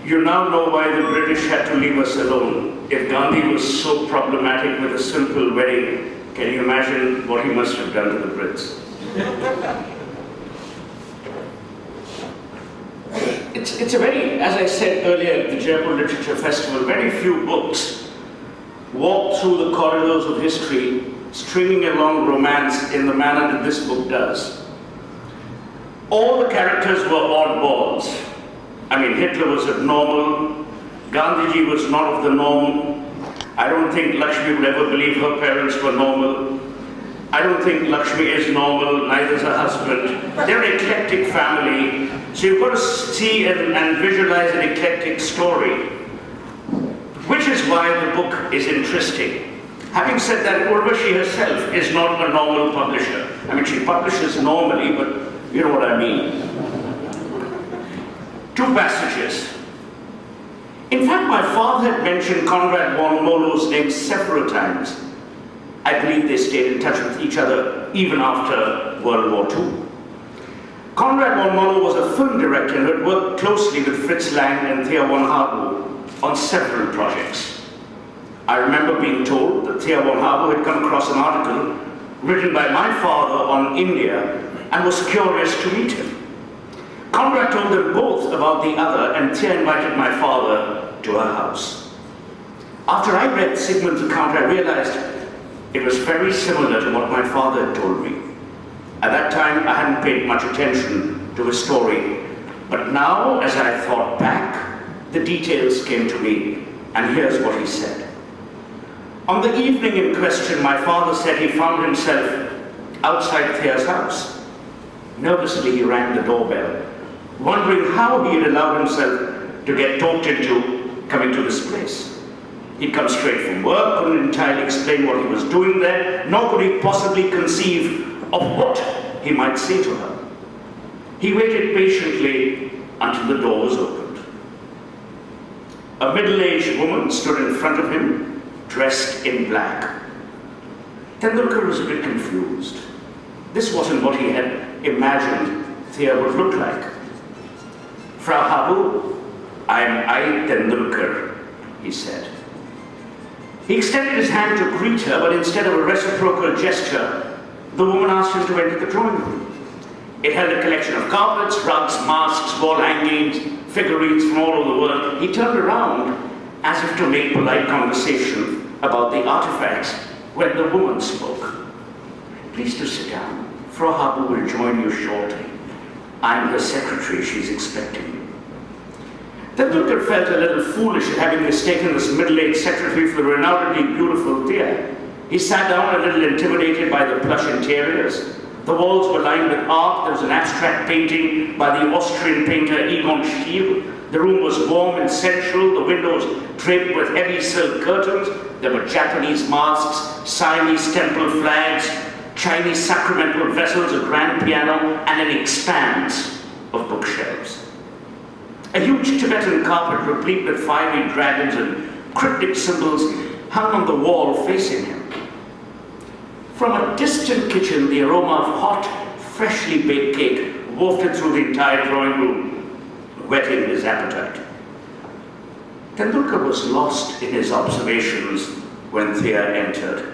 You now know why the British had to leave us alone. If Gandhi was so problematic with a simple wedding, can you imagine what he must have done to the Brits? It's a very, as I said earlier at the Jaipur Literature Festival, very few books walk through the corridors of history, stringing along romance in the manner that this book does. All the characters were oddballs. I mean, Hitler was abnormal, Gandhiji was not of the norm. I don't think Lakshmi would ever believe her parents were normal. I don't think Lakshmi is normal, neither is her husband. They're an eclectic family, so you've got to see and visualize an eclectic story, which is why the book is interesting. Having said that, Urvashi herself is not a normal publisher. I mean, she publishes normally, but you know what I mean. Two passages. In fact, my father had mentioned Conrad von Molo's name several times. I believe they stayed in touch with each other even after World War II. Conrad von Molo was a film director and had worked closely with Fritz Lang and Thea von Harbu on several projects. I remember being told that Thea von Harbu had come across an article written by my father on India and was curious to meet him. Conrad told them both about the other, and Thea invited my father to her house. After I read Sigmund's account, I realized it was very similar to what my father had told me. At that time, I hadn't paid much attention to his story, but now, as I thought back, the details came to me, and here's what he said. On the evening in question, my father said he found himself outside Thea's house. Nervously, he rang the doorbell, wondering how he had allowed himself to get talked into coming to this place. He'd come straight from work, couldn't entirely explain what he was doing there, nor could he possibly conceive of what he might say to her. He waited patiently until the door was opened. A middle-aged woman stood in front of him, dressed in black. Tendulkar was a bit confused. This wasn't what he had imagined Thea would look like. Frau Habu, I'm I Tendulkar, he said. He extended his hand to greet her, but instead of a reciprocal gesture, the woman asked him to enter the drawing room. It held a collection of carpets, rugs, masks, wall hangings, figurines from all over the world. He turned around as if to make polite conversation about the artifacts when the woman spoke. Please do sit down. Frau Habu will join you shortly. I'm her secretary. She's expecting you. Tendulkar felt a little foolish at having mistaken this middle-aged secretary for the renownedly beautiful Thea. He sat down a little intimidated by the plush interiors. The walls were lined with art. There was an abstract painting by the Austrian painter Egon Schiele. The room was warm and sensual. The windows draped with heavy silk curtains. There were Japanese masks, Siamese temple flags, Chinese sacramental vessels, a grand piano, and an expanse of bookshelves. A huge Tibetan carpet replete with fiery dragons and cryptic symbols hung on the wall facing him. From a distant kitchen, the aroma of hot, freshly baked cake wafted through the entire drawing room, whetting his appetite. Tendulkar was lost in his observations when Thea entered.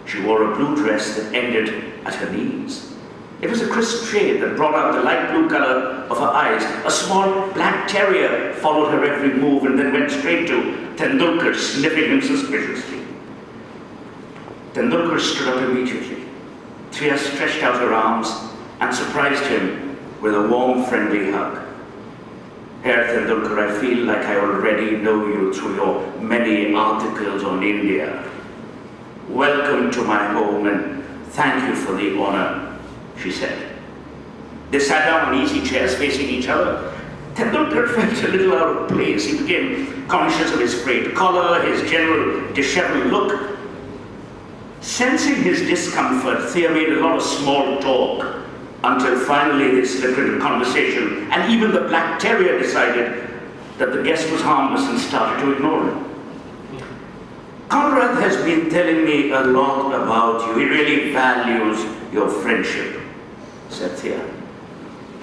She wore a blue dress that ended at her knees. It was a crisp shade that brought out the light blue color of her eyes. A small black terrier followed her every move and then went straight to Tendulkar, sniffing him suspiciously. Tendulkar stood up immediately. Thea stretched out her arms and surprised him with a warm, friendly hug. Herr Tendulkar, I feel like I already know you through your many articles on India. Welcome to my home and thank you for the honor, she said. They sat down on easy chairs facing each other. Tendulkar felt a little out of place. He became conscious of his frayed collar, his general disheveled look. Sensing his discomfort, Thea made a lot of small talk until finally they slipped into conversation, and even the black terrier decided that the guest was harmless and started to ignore him. Conrad has been telling me a lot about you. He really values your friendship, said Thea.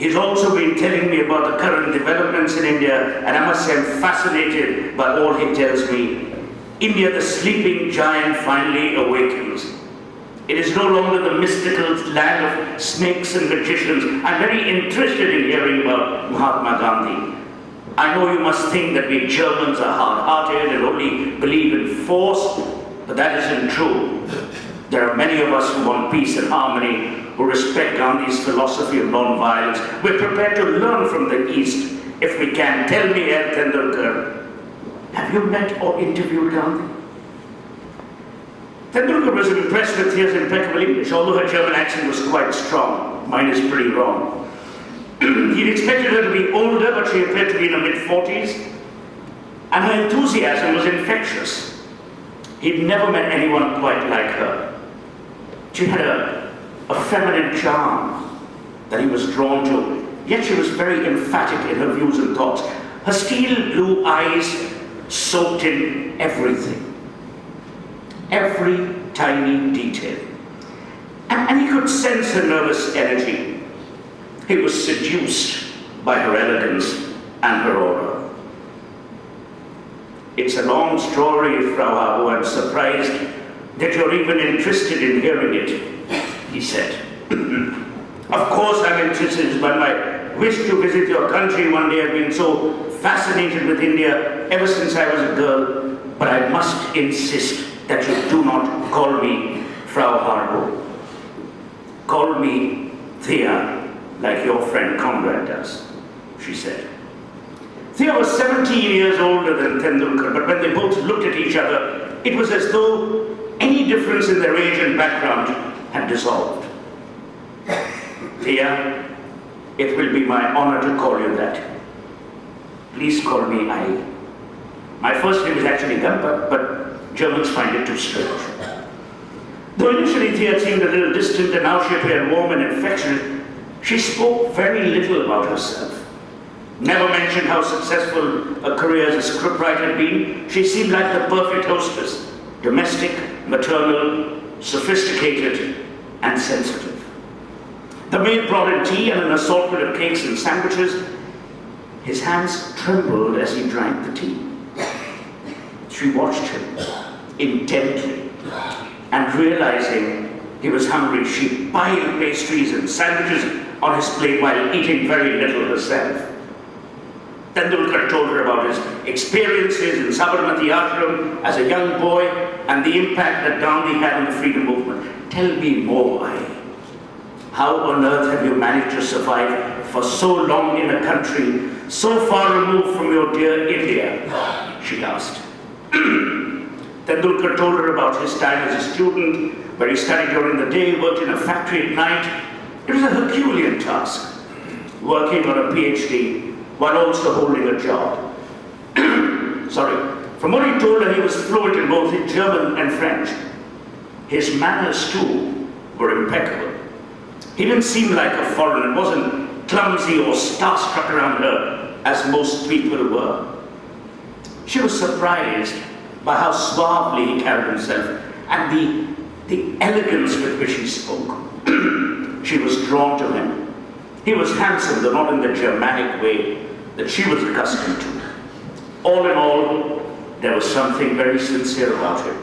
He's also been telling me about the current developments in India, and I must say I'm fascinated by all he tells me. India, the sleeping giant, finally awakens. It is no longer the mystical land of snakes and magicians. I'm very interested in hearing about Mahatma Gandhi. I know you must think that we Germans are hard-hearted and only believe in force, but that isn't true. There are many of us who want peace and harmony, who respect Gandhi's philosophy of non-violence. We're prepared to learn from the East if we can. Tell me, Herr Tendulkar, have you met or interviewed Gandhi? Tendulkar was impressed with Thea's impeccable English, although her German accent was quite strong. Mine is pretty wrong. He'd expected her to be older, but she appeared to be in her mid-40s, and her enthusiasm was infectious. He'd never met anyone quite like her. She had a feminine charm that he was drawn to, yet she was very emphatic in her views and thoughts. Her steel blue eyes soaked in everything, every tiny detail. And he could sense her nervous energy. He was seduced by her elegance and her aura. It's a long story, Frau Abu. I'm surprised that you're even interested in hearing it, he said. Of course I'm interested, but my wish to visit your country one day. I've been so fascinated with India ever since I was a girl, but I must insist that you do not call me Frau Harbo. Call me Thea, like your friend Conrad does, she said. Thea was 17 years older than Tendulkar, but when they both looked at each other, it was as though any difference in their age and background had dissolved. Thea, it will be my honor to call you that. Please call me Ai. My first name is actually Gampa, but Germans find it too strange. Though initially Thea seemed a little distant and now she appeared warm and affectionate, she spoke very little about herself. Never mentioned how successful a career as a scriptwriter had been. She seemed like the perfect hostess, domestic, maternal, sophisticated, and sensitive. The maid brought in tea and an assortment of cakes and sandwiches. His hands trembled as he drank the tea. She watched him intently, and realizing he was hungry, she piled pastries and sandwiches on his plate while eating very little herself. Tendulkar told her about his experiences in Sabarmati Ashram as a young boy and the impact that Gandhi had on the freedom movement. Tell me more, Ai. How on earth have you managed to survive for so long in a country so far removed from your dear India? She asked. Tendulkar told her about his time as a student, where he studied during the day, worked in a factory at night. It was a Herculean task, working on a PhD while also holding a job. From what he told her, he was fluent in both German and French. His manners, too, were impeccable. He didn't seem like a foreigner, wasn't clumsy or starstruck around her, as most people were. She was surprised by how suavely he carried himself and the elegance with which he spoke. She was drawn to him. He was handsome, though not in the Germanic way that she was accustomed to. All in all, there was something very sincere about him.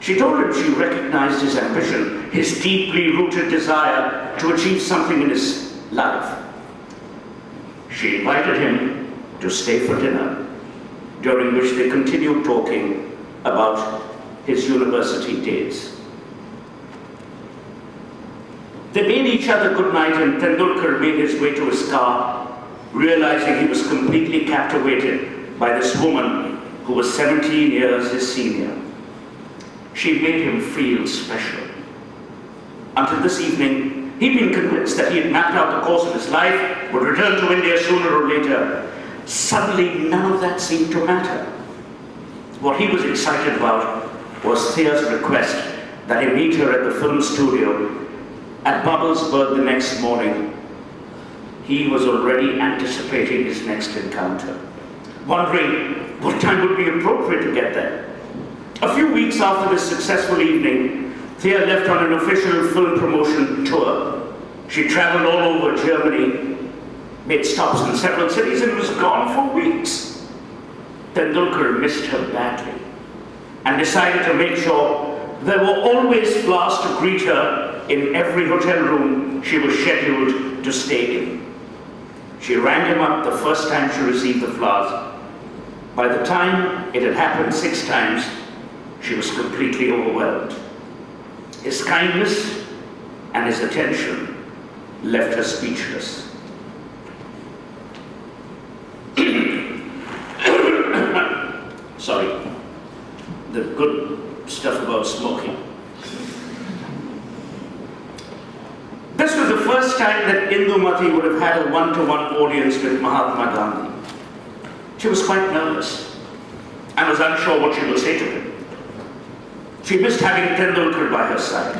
She told him she recognized his ambition, his deeply rooted desire to achieve something in his life. She invited him to stay for dinner, during which they continued talking about his university days. They bade each other good night, and Tendulkar made his way to his car, realizing he was completely captivated by this woman who was 17 years his senior. She made him feel special. Until this evening, he'd been convinced that he had mapped out the course of his life, would return to India sooner or later. Suddenly, none of that seemed to matter. What he was excited about was Thea's request that he meet her at the film studio at Babelsberg the next morning. He was already anticipating his next encounter, wondering what time would be appropriate to get there. A few weeks after this successful evening, Thea left on an official film promotion tour. She traveled all over Germany, made stops in several cities and was gone for weeks. Tendulkar missed her badly and decided to make sure there were always flowers to greet her in every hotel room she was scheduled to stay in. She rang him up the first time she received the flowers. By the time it had happened 6 times, she was completely overwhelmed. His kindness and his attention left her speechless. Sorry, the good stuff about smoking. This was the first time that Indumati would have had a one-to-one audience with Mahatma Gandhi. She was quite nervous and was unsure what she would say to him. She missed having Tendulkar by her side.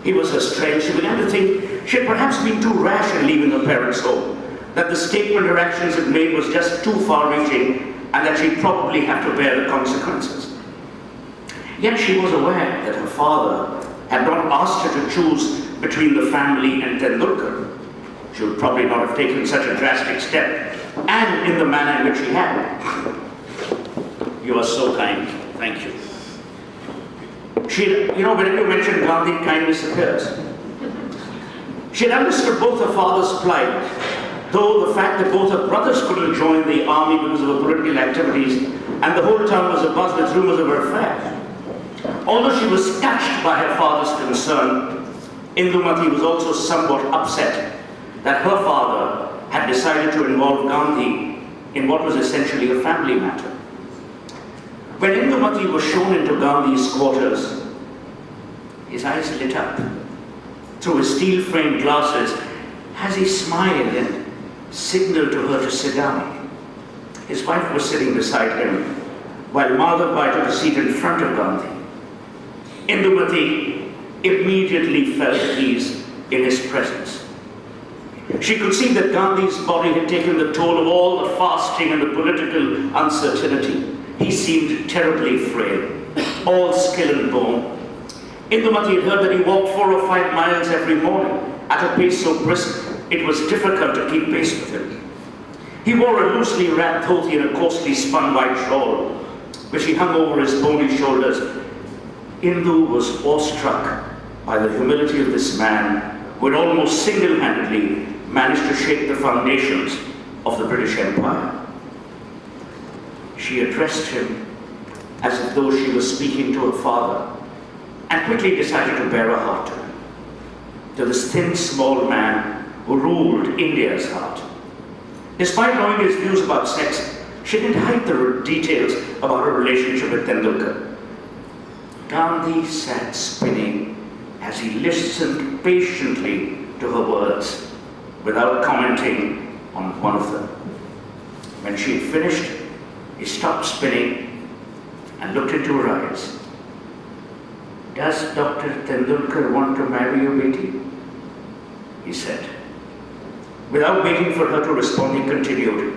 He was her strength. She began to think she had perhaps been too rash in leaving her parents' home, that the statement her actions had made was just too far-reaching, and that she'd probably have to bear the consequences. Yet she was aware that her father had not asked her to choose between the family and Tendulkar. She would probably not have taken such a drastic step, and in the manner in which she had. You are so kind. Thank you. When you mention Gandhi, kindness occurs. She had understood both her father's plight, though the fact that both her brothers couldn't join the army because of her political activities, and the whole town was abuzz with rumors of her affair. Although she was touched by her father's concern, Indumati was also somewhat upset that her father had decided to involve Gandhi in what was essentially a family matter. When Indumati was shown into Gandhi's quarters, his eyes lit up through his steel-framed glasses as he smiled and signaled to her to sit down. His wife was sitting beside him, while Madhavbhai took a seat in front of Gandhi. Indumati immediately felt at ease in his presence. She could see that Gandhi's body had taken the toll of all the fasting and the political uncertainty. He seemed terribly frail, all skill and bone. Indumati had heard that he walked 4 or 5 miles every morning at a pace so brisk it was difficult to keep pace with him. He wore a loosely wrapped dhoti and a coarsely spun white shawl, which he hung over his bony shoulders. Indu was awestruck by the humility of this man who had almost single-handedly managed to shake the foundations of the British Empire. She addressed him as if though she was speaking to her father, and quickly decided to bare her heart to this thin, small man who ruled India's heart. Despite knowing his views about sex, she didn't hide the details about her relationship with Tendulkar. Gandhi sat spinning as he listened patiently to her words without commenting on one of them. When she had finished, he stopped spinning and looked into her eyes. "Does Dr. Tendulkar want to marry you, Beti?" he said. Without waiting for her to respond, he continued,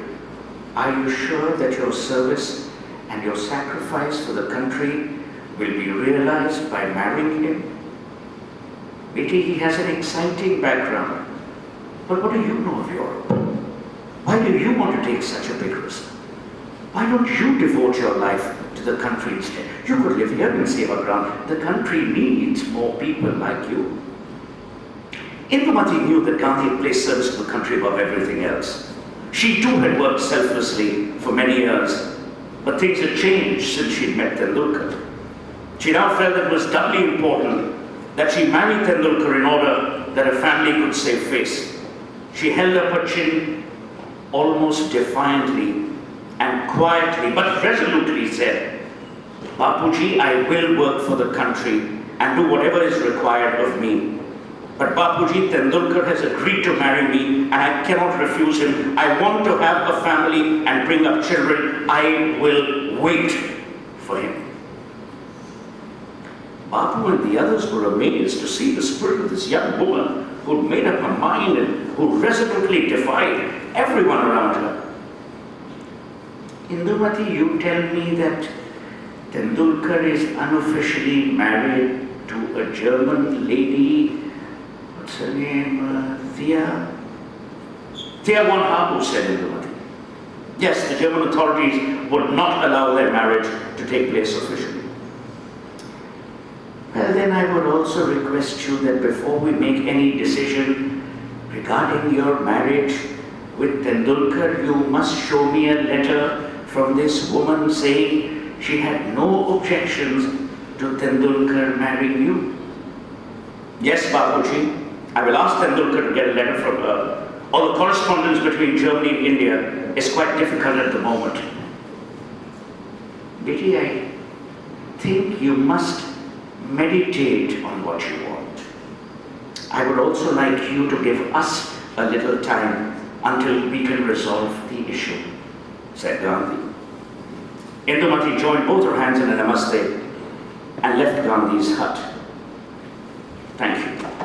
"Are you sure that your service and your sacrifice for the country will be realized by marrying him? Beti, he has an exciting background. But what do you know of Europe? Why do you want to take such a big risk? Why don't you devote your life to the country instead? You could live here and save our ground. The country needs more people like you." Indumati knew that Gandhi had placed service to the country above everything else. She too had worked selflessly for many years, but things had changed since she'd met Tendulkar. She now felt it was doubly important that she marry Tendulkar in order that her family could save face. She held up her chin almost defiantly and quietly but resolutely said, "Bapuji, I will work for the country and do whatever is required of me. But Bapuji, Tendulkar has agreed to marry me and I cannot refuse him. I want to have a family and bring up children. I will wait for him." Bapu and the others were amazed to see the spirit of this young woman who'd made up her mind and who resolutely defied everyone around her. "Indumati, you tell me that Tendulkar is unofficially married to a German lady, what's her name, Thea?" Dear one Habu, said Indumati. Yes, the German authorities would not allow their marriage to take place officially. Well, then I would also request you that before we make any decision regarding your marriage with Tendulkar, you must show me a letter from this woman saying she had no objections to Tendulkar marrying you. Yes, Babuji, I will ask Tendulkar to get a letter from her. All the correspondence between Germany and India is quite difficult at the moment. Betty, I think you must meditate on what you want. I would also like you to give us a little time until we can resolve the issue, said Gandhi. Indumati joined both her hands in a namaste and left Gandhi's hut. Thank you.